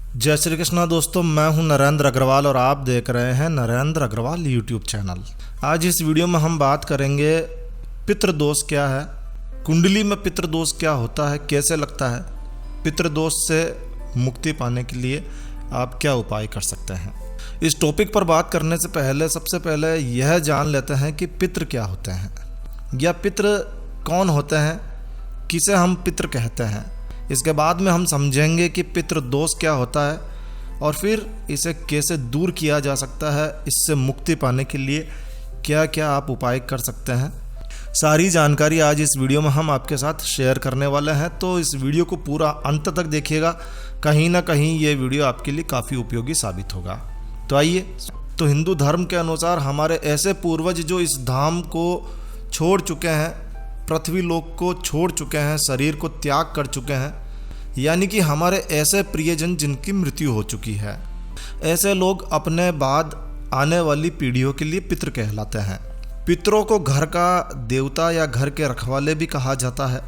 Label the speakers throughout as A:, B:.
A: जय श्री कृष्णा दोस्तों, मैं हूं नरेंद्र अग्रवाल और आप देख रहे हैं नरेंद्र अग्रवाल यूट्यूब चैनल। आज इस वीडियो में हम बात करेंगे पितृदोष क्या है, कुंडली में पितृदोष क्या होता है, कैसे लगता है, पितृदोष से मुक्ति पाने के लिए आप क्या उपाय कर सकते हैं। इस टॉपिक पर बात करने से पहले सबसे पहले यह जान लेते हैं कि पितृ क्या होते हैं या पितृ कौन होते हैं, किसे हम पितृ कहते हैं। इसके बाद में हम समझेंगे कि पितृदोष क्या होता है और फिर इसे कैसे दूर किया जा सकता है। इससे मुक्ति पाने के लिए क्या क्या आप उपाय कर सकते हैं, सारी जानकारी आज इस वीडियो में हम आपके साथ शेयर करने वाले हैं। तो इस वीडियो को पूरा अंत तक देखिएगा, कहीं ना कहीं ये वीडियो आपके लिए काफ़ी उपयोगी साबित होगा। तो आइए, तो हिंदू धर्म के अनुसार हमारे ऐसे पूर्वज जो इस धाम को छोड़ चुके हैं, पृथ्वी लोक को छोड़ चुके हैं, शरीर को त्याग कर चुके हैं, यानी कि हमारे ऐसे प्रियजन जिनकी मृत्यु हो चुकी है, ऐसे लोग अपने बाद आने वाली पीढ़ियों के लिए पितृ कहलाते हैं। पितरों को घर का देवता या घर के रखवाले भी कहा जाता है।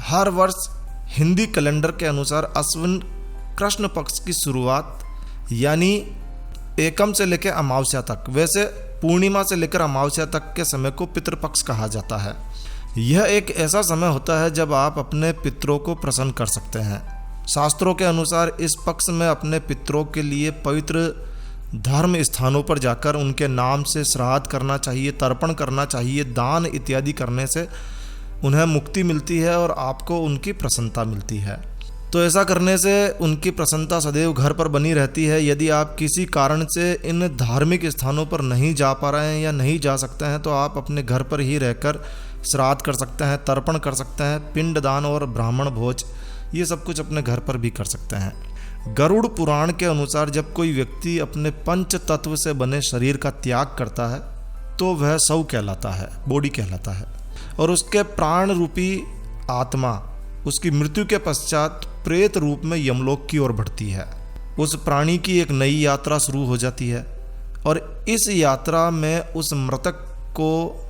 A: हर वर्ष हिंदी कैलेंडर के अनुसार अश्विन कृष्ण पक्ष की शुरुआत यानी एकम से लेकर अमावस्या तक, वैसे पूर्णिमा से लेकर अमावस्या तक के समय को पितृपक्ष कहा जाता है। यह एक ऐसा समय होता है जब आप अपने पितरों को प्रसन्न कर सकते हैं। शास्त्रों के अनुसार इस पक्ष में अपने पितरों के लिए पवित्र धर्म स्थानों पर जाकर उनके नाम से श्राद्ध करना चाहिए, तर्पण करना चाहिए। दान इत्यादि करने से उन्हें मुक्ति मिलती है और आपको उनकी प्रसन्नता मिलती है। तो ऐसा करने से उनकी प्रसन्नता सदैव घर पर बनी रहती है। यदि आप किसी कारण से इन धार्मिक स्थानों पर नहीं जा पा रहे हैं या नहीं जा सकते हैं तो आप अपने घर पर ही रहकर श्राद्ध कर सकते हैं, तर्पण कर सकते हैं, पिंड दान और ब्राह्मण भोज, ये सब कुछ अपने घर पर भी कर सकते हैं। गरुड़ पुराण के अनुसार जब कोई व्यक्ति अपने पंच तत्व से बने शरीर का त्याग करता है तो वह शव कहलाता है, बॉडी कहलाता है, और उसके प्राण रूपी आत्मा उसकी मृत्यु के पश्चात प्रेत रूप में यमलोक की ओर बढ़ती है। उस प्राणी की एक नई यात्रा शुरू हो जाती है और इस यात्रा में उस मृतक को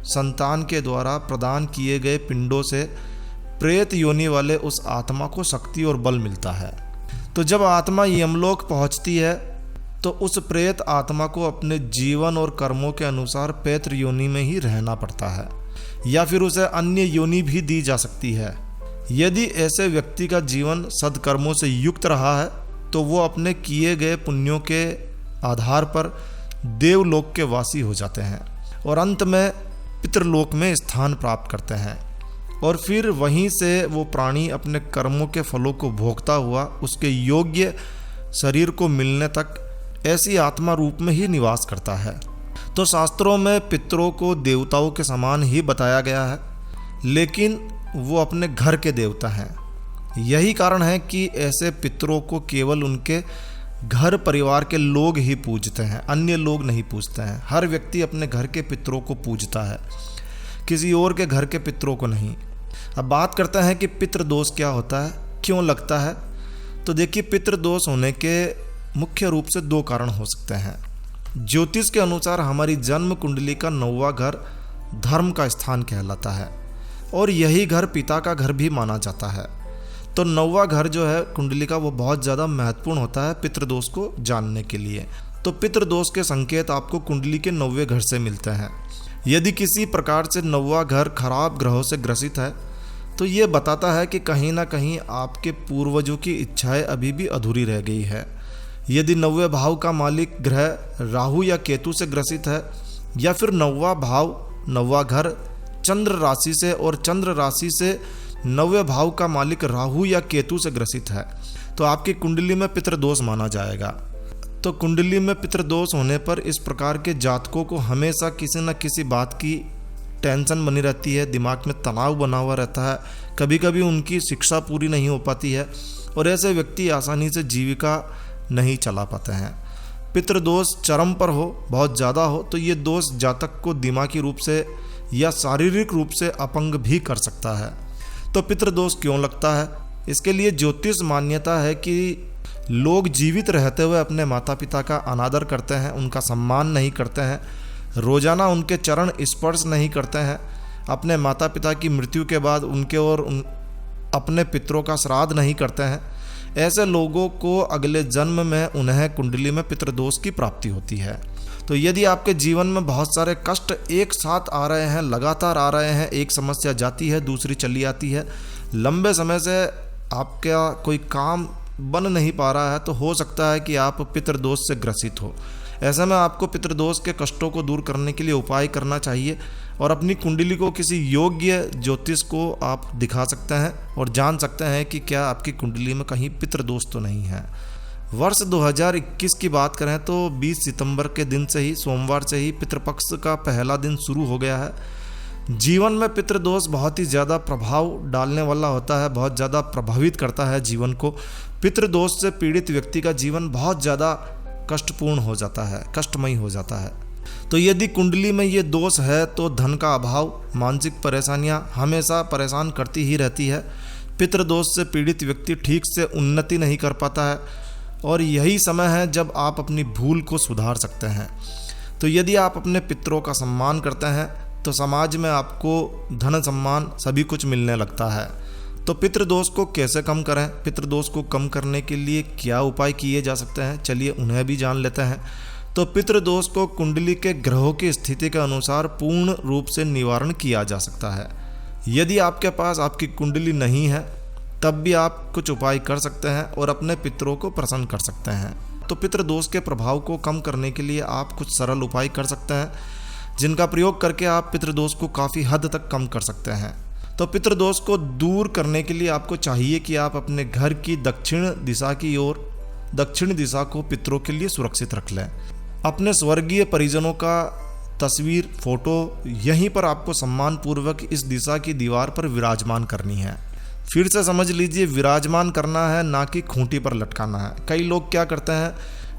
A: संतान के द्वारा प्रदान किए गए पिंडों से प्रेत योनि वाले उस आत्मा को शक्ति और बल मिलता है। तो जब आत्मा यमलोक पहुंचती है तो उस प्रेत आत्मा को अपने जीवन और कर्मों के अनुसार पैतृ योनि में ही रहना पड़ता है या फिर उसे अन्य योनि भी दी जा सकती है। यदि ऐसे व्यक्ति का जीवन सद्कर्मों से युक्त रहा है तो वो अपने किए गए पुण्यों के आधार पर देवलोक के वासी हो जाते हैं और अंत में पितृलोक में स्थान प्राप्त करते हैं और फिर वहीं से वो प्राणी अपने कर्मों के फलों को भोगता हुआ उसके योग्य शरीर को मिलने तक ऐसी आत्मा रूप में ही निवास करता है। तो शास्त्रों में पितरों को देवताओं के समान ही बताया गया है, लेकिन वो अपने घर के देवता हैं। यही कारण है कि ऐसे पितरों को केवल उनके घर परिवार के लोग ही पूजते हैं, अन्य लोग नहीं पूजते हैं। हर व्यक्ति अपने घर के पितरों को पूजता है, किसी और के घर के पितरों को नहीं। अब बात करते हैं कि पितृदोष क्या होता है, क्यों लगता है। तो देखिए, पितृदोष होने के मुख्य रूप से दो कारण हो सकते हैं। ज्योतिष के अनुसार हमारी जन्म कुंडली का 9वां घर धर्म का स्थान कहलाता है और यही घर पिता का घर भी माना जाता है। तो 9वां घर जो है कुंडली का वो बहुत ज़्यादा महत्वपूर्ण होता है पितृदोष को जानने के लिए। तो पितृदोष के संकेत आपको कुंडली के 9वें घर से मिलते हैं। यदि किसी प्रकार से 9वां घर खराब ग्रहों से ग्रसित है तो ये बताता है कि कहीं ना कहीं आपके पूर्वजों की इच्छाएं अभी भी अधूरी रह गई है। यदि 9वें भाव का मालिक ग्रह राहु या केतु से ग्रसित है या फिर 9वां भाव 9वां घर चंद्र राशि से और चंद्र राशि से 9वें भाव का मालिक राहु या केतु से ग्रसित है तो आपकी कुंडली में पितृदोष माना जाएगा। तो कुंडली में पितृदोष होने पर इस प्रकार के जातकों को हमेशा किसी न किसी बात की टेंशन बनी रहती है, दिमाग में तनाव बना हुआ रहता है, कभी कभी उनकी शिक्षा पूरी नहीं हो पाती है और ऐसे व्यक्ति आसानी से जीविका नहीं चला पाते हैं। पितृदोष चरम पर हो, बहुत ज़्यादा हो, तो ये दोष जातक को दिमागी रूप से या शारीरिक रूप से अपंग भी कर सकता है। तो पितृदोष क्यों लगता है, इसके लिए ज्योतिष मान्यता है कि लोग जीवित रहते हुए अपने माता पिता का अनादर करते हैं, उनका सम्मान नहीं करते हैं, रोजाना उनके चरण स्पर्श नहीं करते हैं, अपने माता पिता की मृत्यु के बाद उनके और अपने पितरों का श्राद्ध नहीं करते हैं। ऐसे लोगों को अगले जन्म में उन्हें कुंडली में पितृदोष की प्राप्ति होती है। तो यदि आपके जीवन में बहुत सारे कष्ट एक साथ आ रहे हैं, लगातार आ रहे हैं, एक समस्या जाती है दूसरी चली आती है, लंबे समय से आपका कोई काम बन नहीं पा रहा है, तो हो सकता है कि आप पितृदोष से ग्रसित हो। ऐसे में आपको पितृदोष के कष्टों को दूर करने के लिए उपाय करना चाहिए और अपनी कुंडली को किसी योग्य ज्योतिष को आप दिखा सकते हैं और जान सकते हैं कि क्या आपकी कुंडली में कहीं पितृदोष तो नहीं है। वर्ष 2021 की बात करें तो 20 सितंबर के दिन से ही, सोमवार से ही पितृपक्ष का पहला दिन शुरू हो गया है। जीवन में पितृदोष बहुत ही ज़्यादा प्रभाव डालने वाला होता है, बहुत ज़्यादा प्रभावित करता है जीवन को। पितृदोष से पीड़ित व्यक्ति का जीवन बहुत ज़्यादा कष्टपूर्ण हो जाता है, कष्टमयी हो जाता है। तो यदि कुंडली में ये दोष है तो धन का अभाव, मानसिक परेशानियां हमेशा परेशान करती ही रहती है। पितृदोष से पीड़ित व्यक्ति ठीक से उन्नति नहीं कर पाता है और यही समय है जब आप अपनी भूल को सुधार सकते हैं। तो यदि आप अपने पितरों का सम्मान करते हैं तो समाज में आपको धन सम्मान सभी कुछ मिलने लगता है। तो पितृदोष को कैसे कम करें, पितृदोष को कम करने के लिए क्या उपाय किए जा सकते हैं, चलिए उन्हें भी जान लेते हैं। तो पितृदोष को कुंडली के ग्रहों की स्थिति के अनुसार पूर्ण रूप से निवारण किया जा सकता है। यदि आपके पास आपकी कुंडली नहीं है तब भी आप कुछ उपाय कर सकते हैं और अपने पितरों को प्रसन्न कर सकते हैं। तो पितृदोष के प्रभाव को कम करने के लिए आप कुछ सरल उपाय कर सकते हैं जिनका प्रयोग करके आप पितृदोष को काफ़ी हद तक कम कर सकते हैं। तो पितृदोष को दूर करने के लिए आपको चाहिए कि आप अपने घर की दक्षिण दिशा की ओर, दक्षिण दिशा को पितरों के लिए सुरक्षित रख लें। अपने स्वर्गीय परिजनों का तस्वीर, फोटो यहीं पर आपको सम्मानपूर्वक इस दिशा की दीवार पर विराजमान करनी है। फिर से समझ लीजिए, विराजमान करना है, ना कि खूंटी पर लटकाना है। कई लोग क्या करते हैं,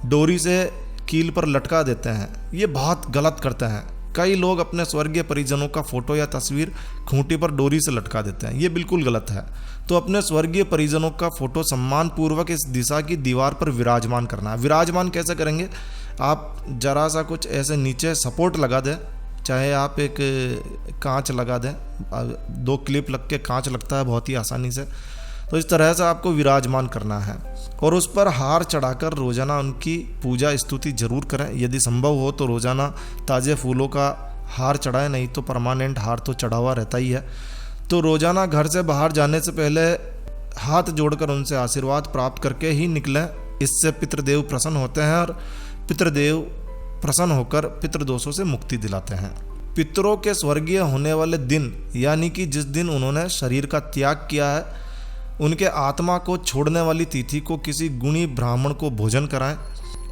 A: डोरी से कील पर लटका देते हैं, ये बहुत गलत करते हैं। कई लोग अपने स्वर्गीय परिजनों का फोटो या तस्वीर खूंटी पर डोरी से लटका देते हैं, ये बिल्कुल गलत है। तो अपने स्वर्गीय परिजनों का फोटो सम्मानपूर्वक इस दिशा की दीवार पर विराजमान करना है। विराजमान कैसे करेंगे, आप जरा सा कुछ ऐसे नीचे सपोर्ट लगा दें, चाहे आप एक कांच लगा दें, 2 क्लिप लग के कांच लगता है बहुत ही आसानी से। तो इस तरह से आपको विराजमान करना है और उस पर हार चढ़ाकर रोज़ाना उनकी पूजा स्तुति जरूर करें। यदि संभव हो तो रोज़ाना ताज़े फूलों का हार चढ़ाएं, नहीं तो परमानेंट हार तो चढ़ा हुआ रहता ही है। तो रोज़ाना घर से बाहर जाने से पहले हाथ जोड़कर उनसे आशीर्वाद प्राप्त करके ही निकलें। इससे पितृदेव प्रसन्न होते हैं और पितृदेव प्रसन्न होकर पितृदोषों से मुक्ति दिलाते हैं। पितरों के स्वर्गीय होने वाले दिन, यानी कि जिस दिन उन्होंने शरीर का त्याग किया है, उनके आत्मा को छोड़ने वाली तिथि को किसी गुणी ब्राह्मण को भोजन कराएं।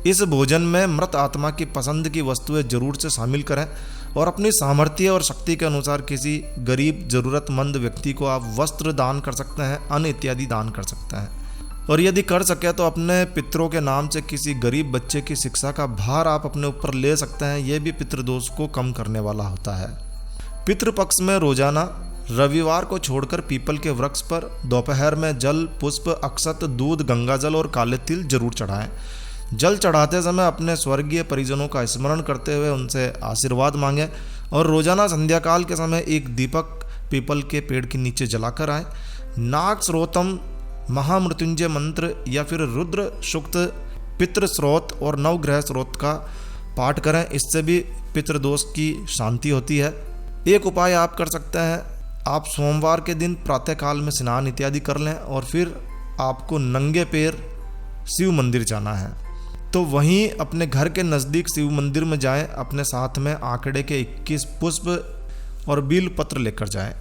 A: इस भोजन में मृत आत्मा की पसंद की वस्तुएं जरूर से शामिल करें और अपनी सामर्थ्य और शक्ति के अनुसार किसी गरीब ज़रूरतमंद व्यक्ति को आप वस्त्र दान कर सकते हैं, अन्न इत्यादि दान कर सकते हैं। और यदि कर सके तो अपने पितरों के नाम से किसी गरीब बच्चे की शिक्षा का भार आप अपने ऊपर ले सकते हैं, यह भी पितृदोष को कम करने वाला होता है। पितृपक्ष में रोजाना रविवार को छोड़कर पीपल के वृक्ष पर दोपहर में जल, पुष्प, अक्षत, दूध, गंगाजल और काले तिल जरूर चढ़ाएं। जल चढ़ाते समय अपने स्वर्गीय परिजनों का स्मरण करते हुए उनसे आशीर्वाद मांगें और रोजाना संध्या काल के समय एक दीपक पीपल के पेड़ के नीचे जलाकर आए। नाग स्रोतम, महामृत्युंजय मंत्र या फिर रुद्र सूक्त, पितृ स्रोत और नवग्रह स्रोत का पाठ करें। इससे भी पितृदोष की शांति होती है। एक उपाय आप कर सकते हैं, आप सोमवार के दिन प्रातःकाल में स्नान इत्यादि कर लें और फिर आपको नंगे पैर शिव मंदिर जाना है। तो वहीं अपने घर के नज़दीक शिव मंदिर में जाएं, अपने साथ में आंकड़े के 21 पुष्प और बेल पत्र लेकर जाएं,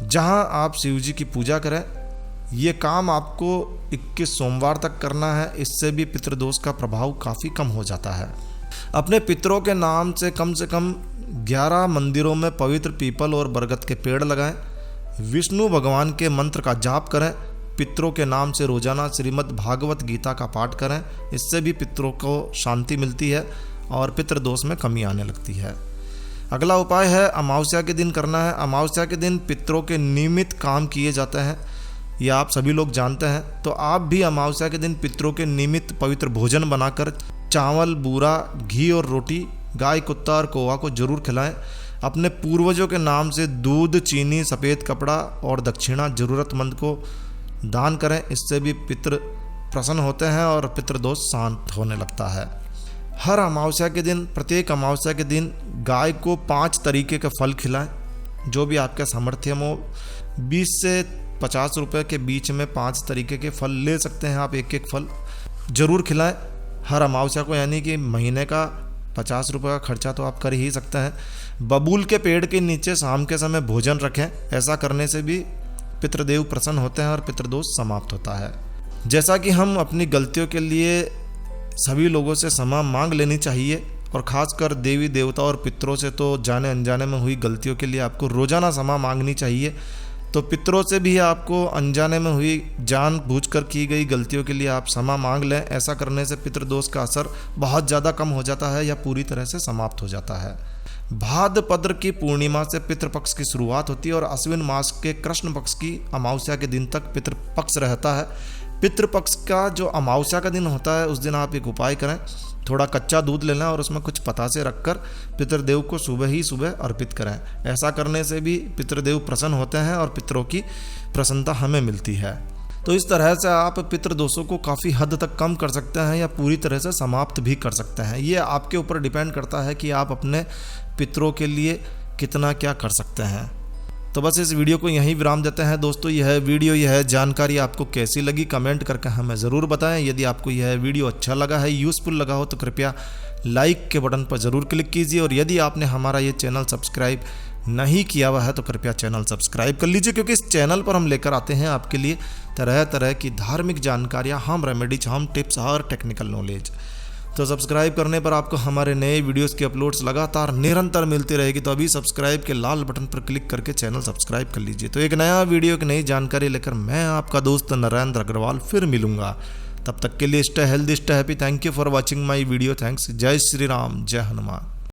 A: जहां आप शिव जी की पूजा करें। ये काम आपको 21 सोमवार तक करना है, इससे भी पितृदोष का प्रभाव काफ़ी कम हो जाता है। अपने पितरों के नाम से कम 11 मंदिरों में पवित्र पीपल और बरगद के पेड़ लगाएं। विष्णु भगवान के मंत्र का जाप करें। पितरों के नाम से रोजाना श्रीमद् भागवत गीता का पाठ करें। इससे भी पितरों को शांति मिलती है और पितृदोष में कमी आने लगती है। अगला उपाय है अमावस्या के दिन करना है। अमावस्या के दिन पितरों के नियमित काम किए जाते हैं, यह आप सभी लोग जानते हैं। तो आप भी अमावस्या के दिन पितरों के नियमित पवित्र भोजन बनाकर चावल, बूरा, घी और रोटी गाय, कुत्ता और कौवा को जरूर खिलाएं। अपने पूर्वजों के नाम से दूध, चीनी, सफ़ेद कपड़ा और दक्षिणा जरूरतमंद को दान करें। इससे भी पितृ प्रसन्न होते हैं और पितृदोष शांत होने लगता है। हर अमावस्या के दिन, प्रत्येक अमावस्या के दिन गाय को 5 तरीके के फल खिलाएं। जो भी आपका सामर्थ्य हो, 20 से 50 रुपये के बीच में 5 तरीके के फल ले सकते हैं आप। एक एक फल जरूर खिलाएं हर अमावस्या को, यानी कि महीने का 50 रुपये का खर्चा तो आप कर ही सकते हैं। बबूल के पेड़ के नीचे शाम के समय भोजन रखें। ऐसा करने से भी पितृदेव प्रसन्न होते हैं और पितृदोष समाप्त होता है। जैसा कि हम अपनी गलतियों के लिए सभी लोगों से क्षमा मांग लेनी चाहिए, और ख़ासकर देवी देवता और पितरों से तो जाने अनजाने में हुई गलतियों के लिए आपको रोज़ाना क्षमा मांगनी चाहिए। तो पितरों से भी आपको अनजाने में हुई जानबूझकर की गई गलतियों के लिए आप क्षमा मांग लें। ऐसा करने से पितृदोष का असर बहुत ज़्यादा कम हो जाता है या पूरी तरह से समाप्त हो जाता है। भाद्रपद की पूर्णिमा से पितृपक्ष की शुरुआत होती है और अश्विन मास के कृष्ण पक्ष की अमावस्या के दिन तक पितृपक्ष रहता है। पितृपक्ष का जो अमावस्या का दिन होता है उस दिन आप एक उपाय करें, थोड़ा कच्चा दूध लेना और उसमें कुछ पतासे रखकर पितृदेव को सुबह ही सुबह अर्पित करें। ऐसा करने से भी पितृदेव प्रसन्न होते हैं और पितरों की प्रसन्नता हमें मिलती है। तो इस तरह से आप पितृदोषों को काफ़ी हद तक कम कर सकते हैं या पूरी तरह से समाप्त भी कर सकते हैं। ये आपके ऊपर डिपेंड करता है कि आप अपने पितरों के लिए कितना क्या कर सकते हैं। तो बस इस वीडियो को यहीं विराम देते हैं दोस्तों। यह जानकारी आपको कैसी लगी कमेंट करके हमें ज़रूर बताएं। यदि आपको यह वीडियो अच्छा लगा है, यूज़फुल लगा हो, तो कृपया लाइक के बटन पर ज़रूर क्लिक कीजिए। और यदि आपने हमारा ये चैनल सब्सक्राइब नहीं किया हुआ है तो कृपया चैनल सब्सक्राइब कर लीजिए, क्योंकि इस चैनल पर हम लेकर आते हैं आपके लिए तरह तरह की धार्मिक जानकारियाँ, होम रेमेडीज, होम टिप्स और टेक्निकल नॉलेज। तो सब्सक्राइब करने पर आपको हमारे नए वीडियोस की अपलोड्स लगातार निरंतर मिलती रहेगी। तो अभी सब्सक्राइब के लाल बटन पर क्लिक करके चैनल सब्सक्राइब कर लीजिए। तो एक नया वीडियो, एक नई जानकारी लेकर मैं आपका दोस्त नरेंद्र अग्रवाल फिर मिलूंगा। तब तक के लिए stay healthy, stay happy. Thank you for watching my video. Thanks. जय श्री राम, जय हनुमान।